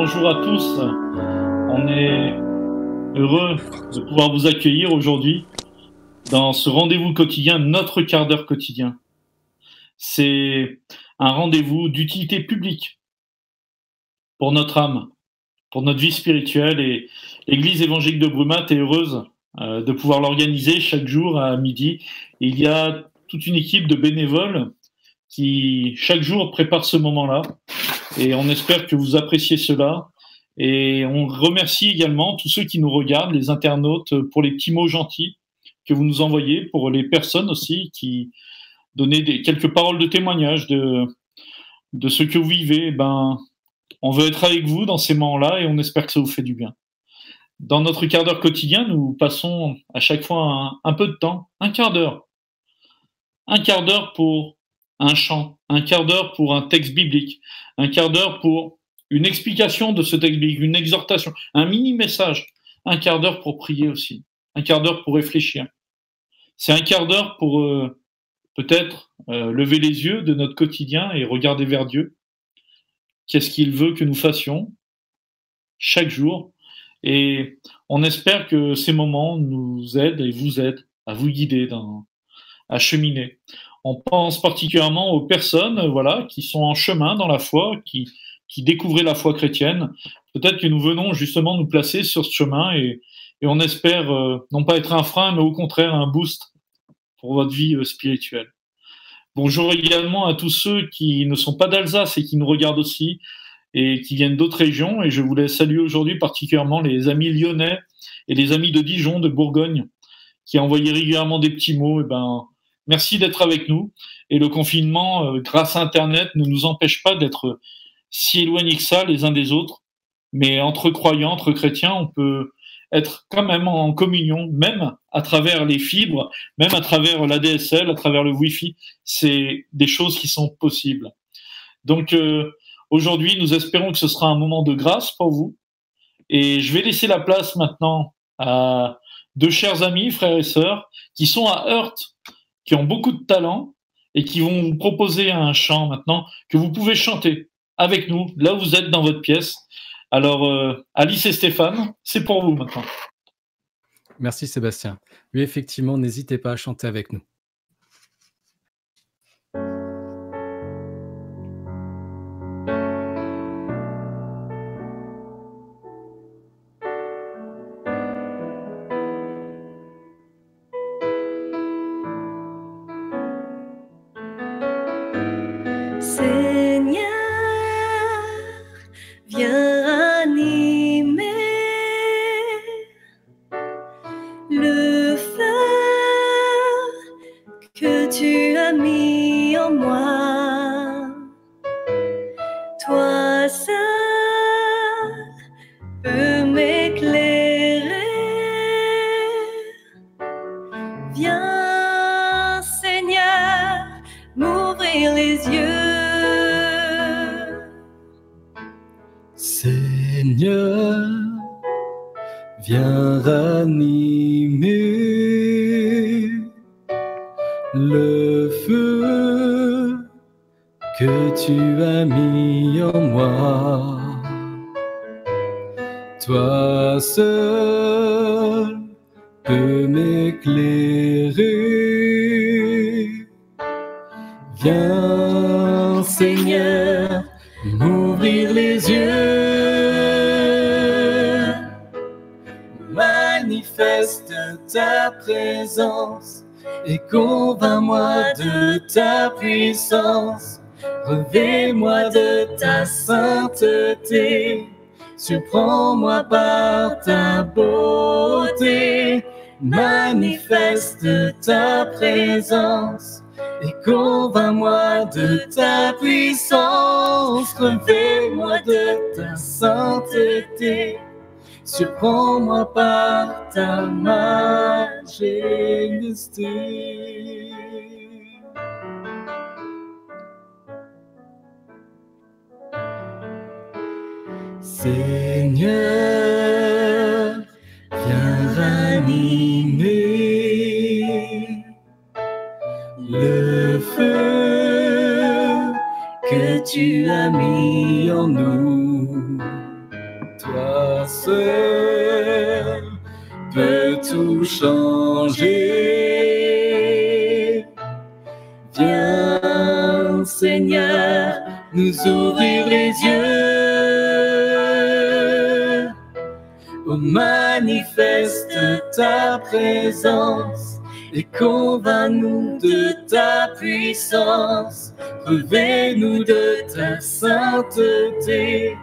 bonjour à tous. On est heureux de pouvoir vous accueillir aujourd'hui dans ce rendez-vous quotidien, notre quart d'heure quotidien. C'est un rendez-vous d'utilité publique pour notre âme, pour notre vie spirituelle, et l'Église évangélique de Brumat est heureuse de pouvoir l'organiser chaque jour à midi. Il y a toute une équipe de bénévoles qui chaque jour prépare ce moment-là, et on espère que vous appréciez cela. Et on remercie également tous ceux qui nous regardent, les internautes, pour les petits mots gentils que vous nous envoyez, pour les personnes aussi qui donnaient quelques paroles de témoignage de ce que vous vivez. Ben, on veut être avec vous dans ces moments-là et on espère que ça vous fait du bien. Dans notre quart d'heure quotidien, nous passons à chaque fois un peu de temps, un quart d'heure. Un quart d'heure pour un chant, un quart d'heure pour un texte biblique, un quart d'heure pour une explication de ce texte biblique, une exhortation, un mini-message, un quart d'heure pour prier aussi, un quart d'heure pour réfléchir. C'est un quart d'heure pour peut-être lever les yeux de notre quotidien et regarder vers Dieu. Qu'est-ce qu'il veut que nous fassions chaque jour? Et on espère que ces moments nous aident et vous aident à vous guider, à cheminer. On pense particulièrement aux personnes, voilà, qui sont en chemin dans la foi, qui découvraient la foi chrétienne. Peut-être que nous venons justement nous placer sur ce chemin et on espère non pas être un frein, mais au contraire un boost pour votre vie spirituelle. Bonjour également à tous ceux qui ne sont pas d'Alsace et qui nous regardent aussi et qui viennent d'autres régions. Et je voulais saluer aujourd'hui particulièrement les amis lyonnais et les amis de Dijon, de Bourgogne, qui envoyaient régulièrement des petits mots. Et ben, merci d'être avec nous. Et le confinement, grâce à Internet, ne nous empêche pas d'être si éloignés que ça les uns des autres. Mais entre croyants, entre chrétiens, on peut être quand même en communion, même à travers les fibres, même à travers l'ADSL, à travers le Wi-Fi. C'est des choses qui sont possibles. Donc aujourd'hui, nous espérons que ce sera un moment de grâce pour vous. Et je vais laisser la place maintenant à deux chers amis, frères et sœurs, qui sont à Heurt, qui ont beaucoup de talent et qui vont vous proposer un chant maintenant que vous pouvez chanter avec nous, là où vous êtes dans votre pièce. Alors, Alice et Stéphane, c'est pour vous maintenant. Merci Sébastien. Oui, effectivement, n'hésitez pas à chanter avec nous. Seigneur, viens animer le feu que tu as mis en moi. Toi seul peux m'éclairer. Viens, Seigneur, m'ouvrir les yeux. Seigneur, viens ranimer le feu que tu as mis en moi. Toi seul peux m'éclairer. Viens, Seigneur, m'ouvrir les yeux. Manifeste ta présence et convainc-moi de ta puissance. Revêt-moi de ta sainteté. Surprends-moi par ta beauté. Manifeste ta présence et convainc-moi de ta puissance. Revêt-moi de ta sainteté. Surprends-moi par ta majesté. Seigneur, viens ranimer le feu que tu as mis en nous. peut tout changer. Viens, Seigneur, nous ouvrir les yeux. Oh, manifeste ta présence et convainc-nous de ta puissance. Revêt-nous de ta sainteté,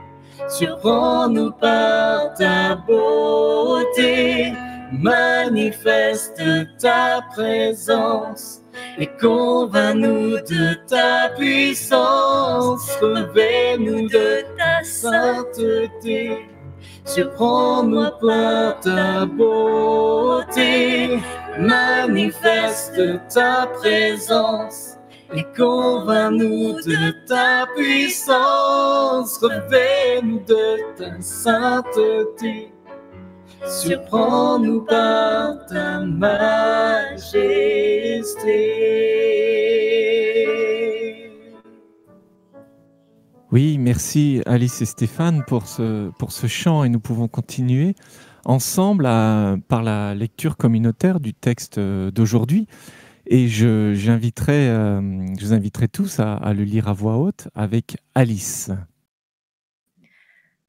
surprends-nous par ta beauté. Manifeste ta présence et convainc-nous de ta puissance. Revêt-nous de ta sainteté, surprends-nous par ta beauté. Manifeste ta présence et convainc-nous de ta puissance. Revêt-nous de ta sainteté, surprends-nous par ta majesté. Oui, merci Alice et Stéphane pour ce chant, et nous pouvons continuer ensemble par la lecture communautaire du texte d'aujourd'hui. Et je vous inviterai tous à le lire à voix haute avec Alice.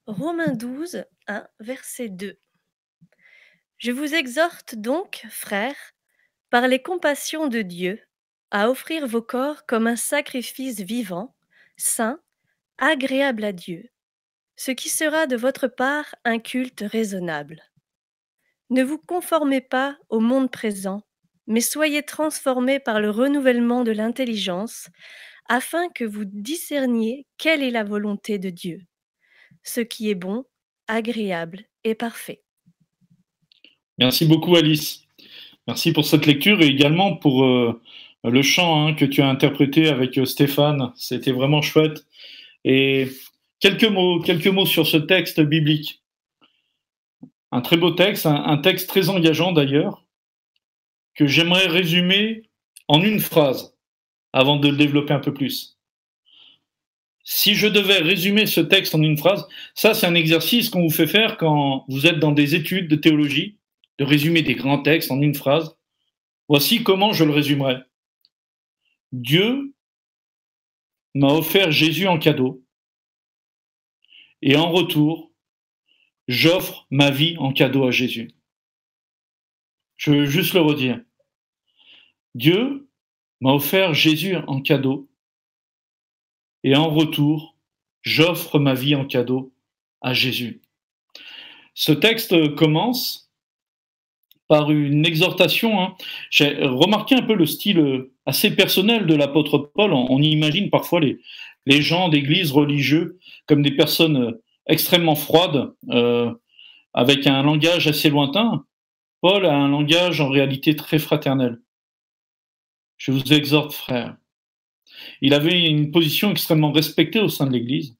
Romains 12, 1, verset 2. Je vous exhorte donc, frères, par les compassions de Dieu, à offrir vos corps comme un sacrifice vivant, saint, agréable à Dieu, ce qui sera de votre part un culte raisonnable. Ne vous conformez pas au monde présent, mais soyez transformés par le renouvellement de l'intelligence, afin que vous discerniez quelle est la volonté de Dieu, ce qui est bon, agréable et parfait. Merci beaucoup, Alice. Merci pour cette lecture et également pour le chant que tu as interprété avec Stéphane. C'était vraiment chouette. Et quelques mots sur ce texte biblique. Un très beau texte, un texte très engageant d'ailleurs, que j'aimerais résumer en une phrase avant de le développer un peu plus. Si je devais résumer ce texte en une phrase, ça c'est un exercice qu'on vous fait faire quand vous êtes dans des études de théologie, de résumer des grands textes en une phrase. Voici comment je le résumerai. Dieu m'a offert Jésus en cadeau, et en retour, j'offre ma vie en cadeau à Jésus. Je veux juste le redire. Dieu m'a offert Jésus en cadeau, et en retour, j'offre ma vie en cadeau à Jésus. Ce texte commence par une exhortation. J'ai remarqué un peu le style assez personnel de l'apôtre Paul. On imagine parfois les gens d'église religieux comme des personnes extrêmement froides, avec un langage assez lointain. Paul a un langage en réalité très fraternel. Je vous exhorte, frères. Il avait une position extrêmement respectée au sein de l'Église,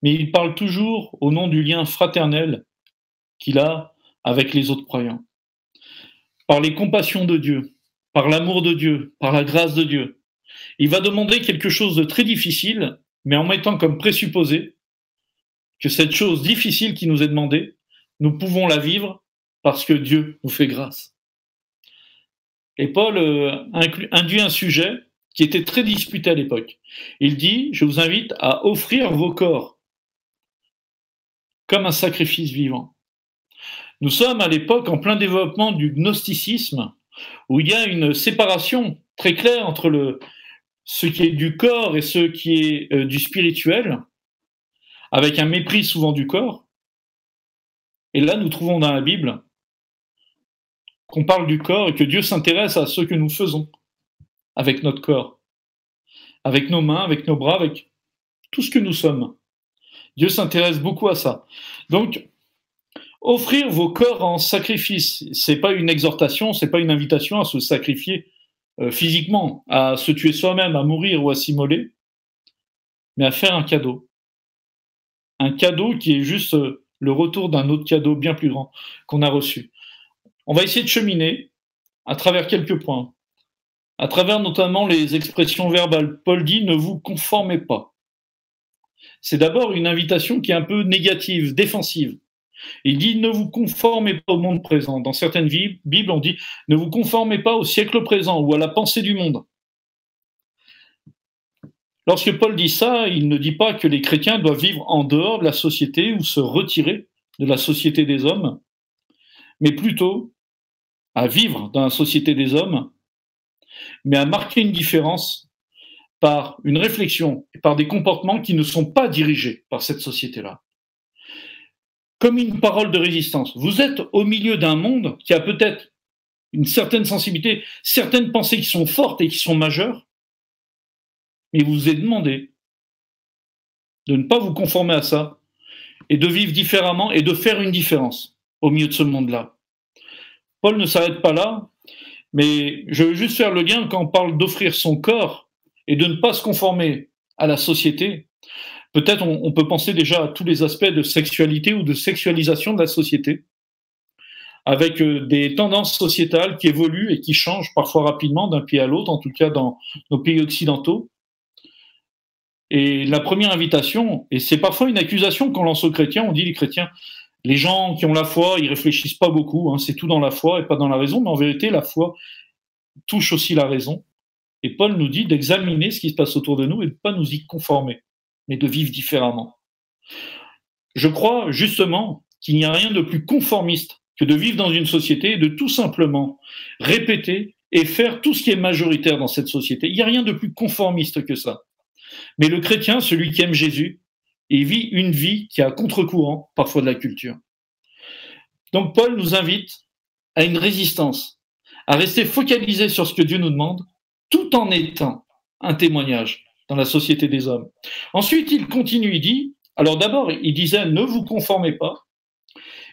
mais il parle toujours au nom du lien fraternel qu'il a avec les autres croyants. Par les compassions de Dieu, par l'amour de Dieu, par la grâce de Dieu, il va demander quelque chose de très difficile, mais en mettant comme présupposé que cette chose difficile qui nous est demandée, nous pouvons la vivre parce que Dieu nous fait grâce. Et Paul induit un sujet qui était très disputé à l'époque. Il dit, je vous invite à offrir vos corps comme un sacrifice vivant. Nous sommes à l'époque en plein développement du gnosticisme, où il y a une séparation très claire entre ce qui est du corps et ce qui est du spirituel, avec un mépris souvent du corps. Et là, nous trouvons dans la Bible qu'on parle du corps et que Dieu s'intéresse à ce que nous faisons avec notre corps, avec nos mains, avec nos bras, avec tout ce que nous sommes. Dieu s'intéresse beaucoup à ça. Donc, offrir vos corps en sacrifice, c'est pas une exhortation, c'est pas une invitation à se sacrifier physiquement, à se tuer soi-même, à mourir ou à s'immoler, mais à faire un cadeau. Un cadeau qui est juste le retour d'un autre cadeau bien plus grand qu'on a reçu. On va essayer de cheminer à travers quelques points, à travers notamment les expressions verbales. Paul dit « ne vous conformez pas ». C'est d'abord une invitation qui est un peu négative, défensive. Il dit, ne vous conformez pas au monde présent. Dans certaines Bibles, on dit, ne vous conformez pas au siècle présent ou à la pensée du monde. Lorsque Paul dit ça, il ne dit pas que les chrétiens doivent vivre en dehors de la société ou se retirer de la société des hommes, mais plutôt à vivre dans la société des hommes, mais à marquer une différence par une réflexion et par des comportements qui ne sont pas dirigés par cette société-là. Comme une parole de résistance. Vous êtes au milieu d'un monde qui a peut-être une certaine sensibilité, certaines pensées qui sont fortes et qui sont majeures, mais il vous est demandé de ne pas vous conformer à ça et de vivre différemment et de faire une différence au milieu de ce monde-là. Paul ne s'arrête pas là, mais je veux juste faire le lien quand on parle d'offrir son corps et de ne pas se conformer à la société. Peut-être on peut penser déjà à tous les aspects de sexualité ou de sexualisation de la société, avec des tendances sociétales qui évoluent et qui changent parfois rapidement d'un pays à l'autre, en tout cas dans nos pays occidentaux. Et la première invitation, et c'est parfois une accusation qu'on lance aux chrétiens, on dit les chrétiens, les gens qui ont la foi, ils réfléchissent pas beaucoup, hein, c'est tout dans la foi et pas dans la raison, mais en vérité, la foi touche aussi la raison. Et Paul nous dit d'examiner ce qui se passe autour de nous et de ne pas nous y conformer, mais de vivre différemment. Je crois justement qu'il n'y a rien de plus conformiste que de vivre dans une société et de tout simplement répéter et faire tout ce qui est majoritaire dans cette société. Il n'y a rien de plus conformiste que ça. Mais le chrétien, celui qui aime Jésus, il vit une vie qui est à contre-courant, parfois de la culture. Donc Paul nous invite à une résistance, à rester focalisé sur ce que Dieu nous demande, tout en étant un témoignage dans la société des hommes. Ensuite, il continue, il dit, alors d'abord, il disait, ne vous conformez pas,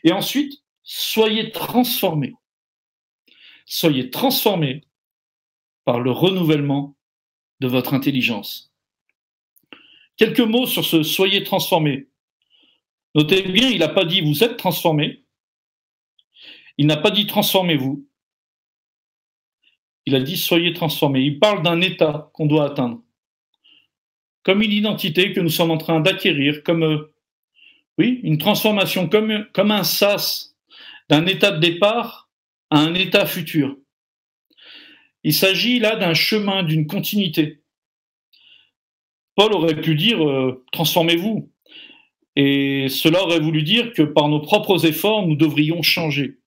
et ensuite, soyez transformés. Soyez transformés par le renouvellement de votre intelligence. Quelques mots sur ce « soyez transformés ». Notez bien, il n'a pas dit « vous êtes transformés », il n'a pas dit « transformez-vous », il a dit « soyez transformés ». Il parle d'un état qu'on doit atteindre, comme une identité que nous sommes en train d'acquérir, comme une transformation, comme un sas d'un état de départ à un état futur. Il s'agit là d'un chemin, d'une continuité. Paul aurait pu dire « transformez-vous ». Et cela aurait voulu dire que par nos propres efforts, nous devrions changer.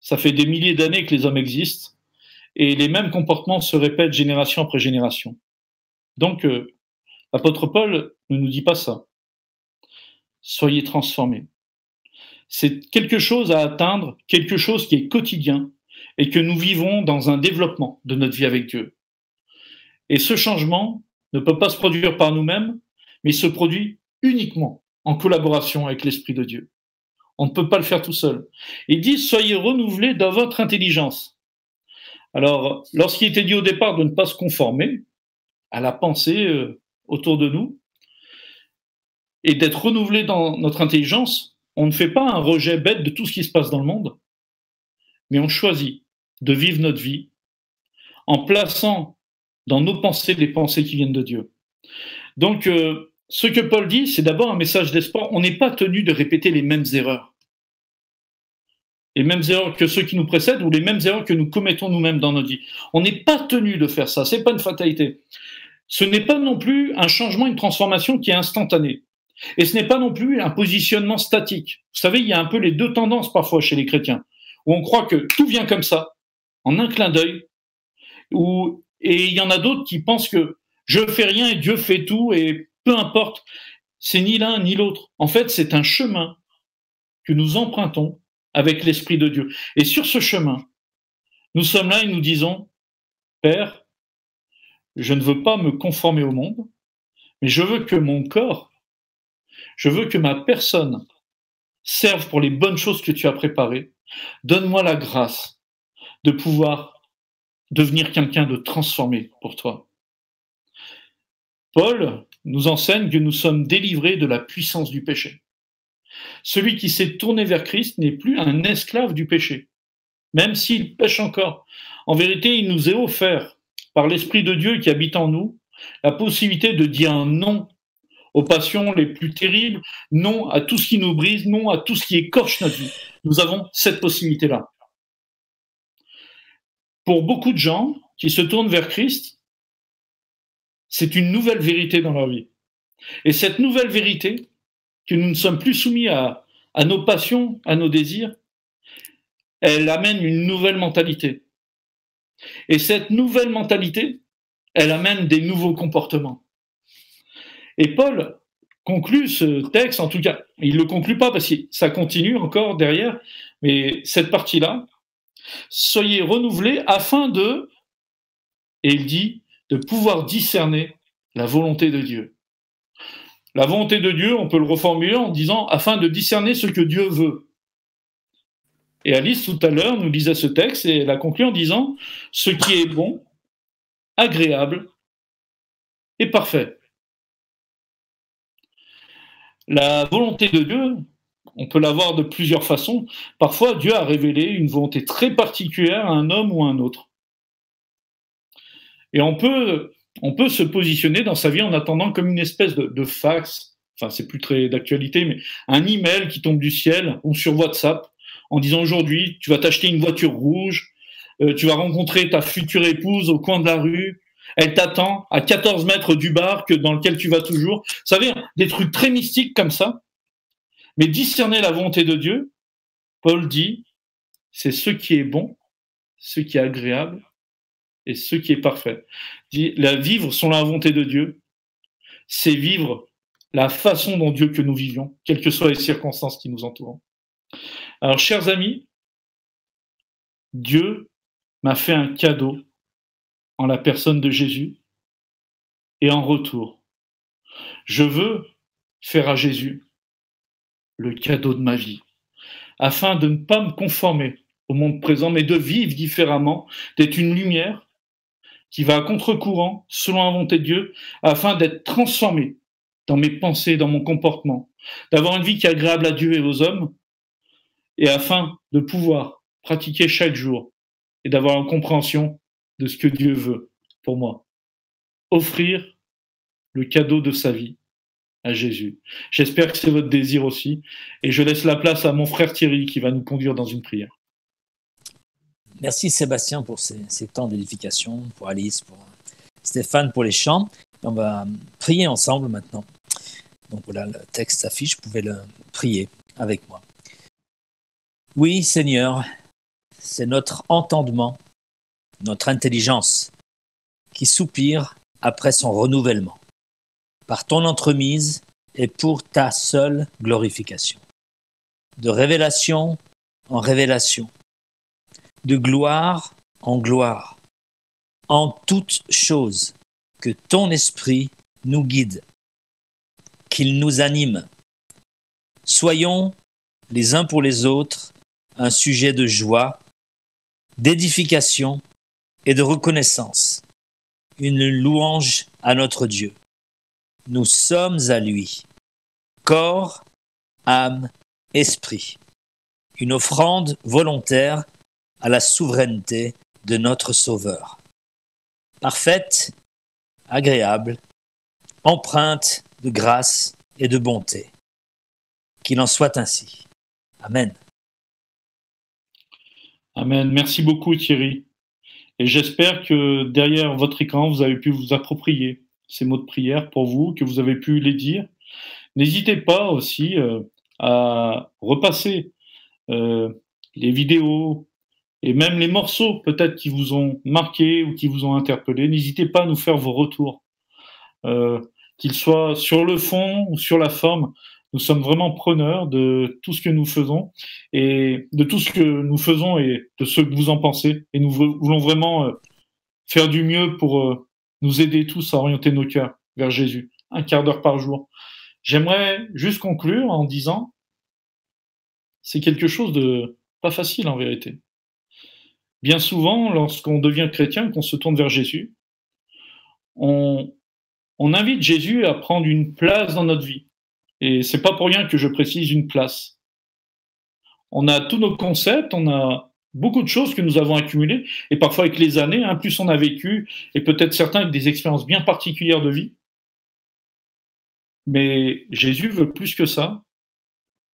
Ça fait des milliers d'années que les hommes existent et les mêmes comportements se répètent génération après génération. Donc, l'apôtre Paul ne nous dit pas ça. Soyez transformés. C'est quelque chose à atteindre, quelque chose qui est quotidien et que nous vivons dans un développement de notre vie avec Dieu. Et ce changement ne peut pas se produire par nous-mêmes, mais il se produit uniquement en collaboration avec l'Esprit de Dieu. On ne peut pas le faire tout seul. Il dit « soyez renouvelés dans votre intelligence ». Alors, lorsqu'il était dit au départ de ne pas se conformer à la pensée autour de nous et d'être renouvelés dans notre intelligence, on ne fait pas un rejet bête de tout ce qui se passe dans le monde, mais on choisit de vivre notre vie en plaçant dans nos pensées les pensées qui viennent de Dieu. Donc, ce que Paul dit, c'est d'abord un message d'espoir. On n'est pas tenu de répéter les mêmes erreurs. Les mêmes erreurs que ceux qui nous précèdent ou les mêmes erreurs que nous commettons nous-mêmes dans notre vie. On n'est pas tenu de faire ça, ce n'est pas une fatalité. Ce n'est pas non plus un changement, une transformation qui est instantanée. Et ce n'est pas non plus un positionnement statique. Vous savez, il y a un peu les deux tendances parfois chez les chrétiens, où on croit que tout vient comme ça, en un clin d'œil, et il y en a d'autres qui pensent que je fais rien et Dieu fait tout, et peu importe, c'est ni l'un ni l'autre. En fait, c'est un chemin que nous empruntons avec l'Esprit de Dieu. Et sur ce chemin, nous sommes là et nous disons, Père, je ne veux pas me conformer au monde, mais je veux que mon corps, je veux que ma personne serve pour les bonnes choses que tu as préparées. Donne-moi la grâce de pouvoir devenir quelqu'un de transformé pour toi. Paul nous enseigne que nous sommes délivrés de la puissance du péché. Celui qui s'est tourné vers Christ n'est plus un esclave du péché, même s'il pêche encore. En vérité, il nous est offert, par l'Esprit de Dieu qui habite en nous, la possibilité de dire un non aux passions les plus terribles, non à tout ce qui nous brise, non à tout ce qui écorche notre vie. Nous avons cette possibilité-là. Pour beaucoup de gens qui se tournent vers Christ, c'est une nouvelle vérité dans leur vie. Et cette nouvelle vérité, que nous ne sommes plus soumis à nos passions, à nos désirs, elle amène une nouvelle mentalité. Et cette nouvelle mentalité, elle amène des nouveaux comportements. Et Paul conclut ce texte, en tout cas, il ne le conclut pas parce que ça continue encore derrière, mais cette partie-là, soyez renouvelés afin de, et il dit, de pouvoir discerner la volonté de Dieu. La volonté de Dieu, on peut le reformuler en disant afin de discerner ce que Dieu veut. Et Alice, tout à l'heure, nous lisait ce texte et elle a conclu en disant ce qui est bon, agréable et parfait. La volonté de Dieu, on peut l'avoir de plusieurs façons. Parfois, Dieu a révélé une volonté très particulière à un homme ou à un autre. Et on peut se positionner dans sa vie en attendant comme une espèce de fax, enfin c'est plus très d'actualité, mais un email qui tombe du ciel ou sur WhatsApp en disant aujourd'hui tu vas t'acheter une voiture rouge, tu vas rencontrer ta future épouse au coin de la rue, elle t'attend à 14 mètres du bar dans lequel tu vas toujours. Vous savez, des trucs très mystiques comme ça. Mais discerner la volonté de Dieu, Paul dit, c'est ce qui est bon, ce qui est agréable et ce qui est parfait. La vivre selon la volonté de Dieu, c'est vivre la façon dont Dieu que nous vivions, quelles que soient les circonstances qui nous entourent. Alors, chers amis, Dieu m'a fait un cadeau en la personne de Jésus et en retour, je veux faire à Jésus le cadeau de ma vie, afin de ne pas me conformer au monde présent, mais de vivre différemment, d'être une lumière qui va à contre-courant, selon la volonté de Dieu, afin d'être transformé dans mes pensées, dans mon comportement, d'avoir une vie qui est agréable à Dieu et aux hommes, et afin de pouvoir pratiquer chaque jour et d'avoir une compréhension de ce que Dieu veut pour moi. Offrir le cadeau de sa vie à Jésus. J'espère que c'est votre désir aussi, et je laisse la place à mon frère Thierry qui va nous conduire dans une prière. Merci Sébastien pour ces temps d'édification, pour Alice, pour Stéphane, pour les chants. On va prier ensemble maintenant. Donc voilà, le texte s'affiche, vous pouvez le prier avec moi. Oui, Seigneur, c'est notre entendement, notre intelligence qui soupire après son renouvellement, par ton entremise et pour ta seule glorification. De révélation en révélation, de gloire en gloire, en toutes choses, que ton esprit nous guide, qu'il nous anime. Soyons les uns pour les autres un sujet de joie, d'édification et de reconnaissance, une louange à notre Dieu. Nous sommes à lui, corps, âme, esprit, une offrande volontaire à la souveraineté de notre Sauveur. Parfaite, agréable, empreinte de grâce et de bonté. Qu'il en soit ainsi. Amen. Amen. Merci beaucoup Thierry. Et j'espère que derrière votre écran, vous avez pu vous approprier ces mots de prière pour vous, que vous avez pu les dire. N'hésitez pas aussi à repasser les vidéos et même les morceaux peut-être qui vous ont marqué ou qui vous ont interpellé. N'hésitez pas à nous faire vos retours, qu'ils soient sur le fond ou sur la forme. Nous sommes vraiment preneurs de tout ce que nous faisons et de tout ce que nous faisons et de ce que vous en pensez. Et nous voulons vraiment faire du mieux pour nous aider tous à orienter nos cœurs vers Jésus, un quart d'heure par jour. J'aimerais juste conclure en disant, c'est quelque chose de pas facile en vérité. Bien souvent, lorsqu'on devient chrétien, qu'on se tourne vers Jésus, on invite Jésus à prendre une place dans notre vie. Et c'est pas pour rien que je précise une place. On a tous nos concepts, on a beaucoup de choses que nous avons accumulées, et parfois avec les années, plus on a vécu, et peut-être certains avec des expériences bien particulières de vie, Mais Jésus veut plus que ça,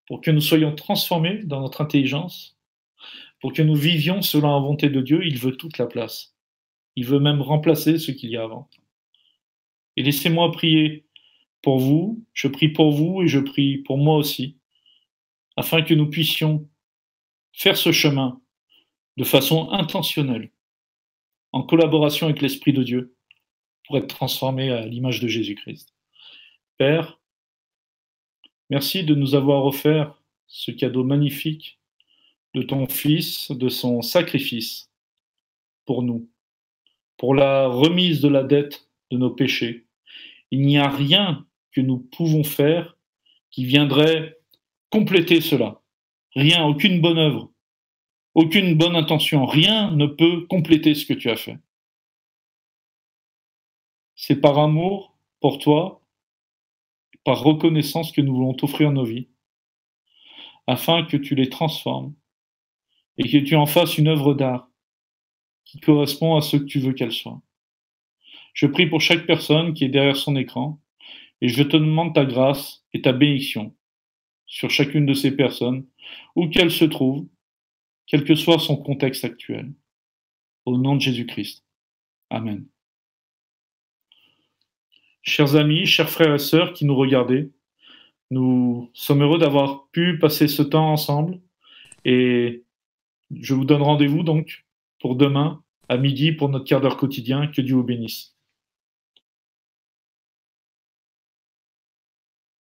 pour que nous soyons transformés dans notre intelligence, pour que nous vivions selon la volonté de Dieu. Il veut toute la place. Il veut même remplacer ce qu'il y a avant. Et laissez-moi prier pour vous, je prie pour vous et je prie pour moi aussi, afin que nous puissions faire ce chemin de façon intentionnelle, en collaboration avec l'Esprit de Dieu, pour être transformés à l'image de Jésus-Christ. Père, merci de nous avoir offert ce cadeau magnifique de ton Fils, de son sacrifice pour nous, pour la remise de la dette de nos péchés. Il n'y a rien que nous pouvons faire qui viendrait compléter cela. Rien, aucune bonne œuvre, aucune bonne intention, rien ne peut compléter ce que tu as fait. C'est par amour pour toi, par reconnaissance que nous voulons t'offrir nos vies, afin que tu les transformes et que tu en fasses une œuvre d'art qui correspond à ce que tu veux qu'elle soit. Je prie pour chaque personne qui est derrière son écran et je te demande ta grâce et ta bénédiction sur chacune de ces personnes, où qu'elles se trouvent, quel que soit son contexte actuel. Au nom de Jésus-Christ. Amen. Chers amis, chers frères et sœurs qui nous regardez, nous sommes heureux d'avoir pu passer ce temps ensemble et je vous donne rendez-vous donc pour demain à midi pour notre quart d'heure quotidien. Que Dieu vous bénisse.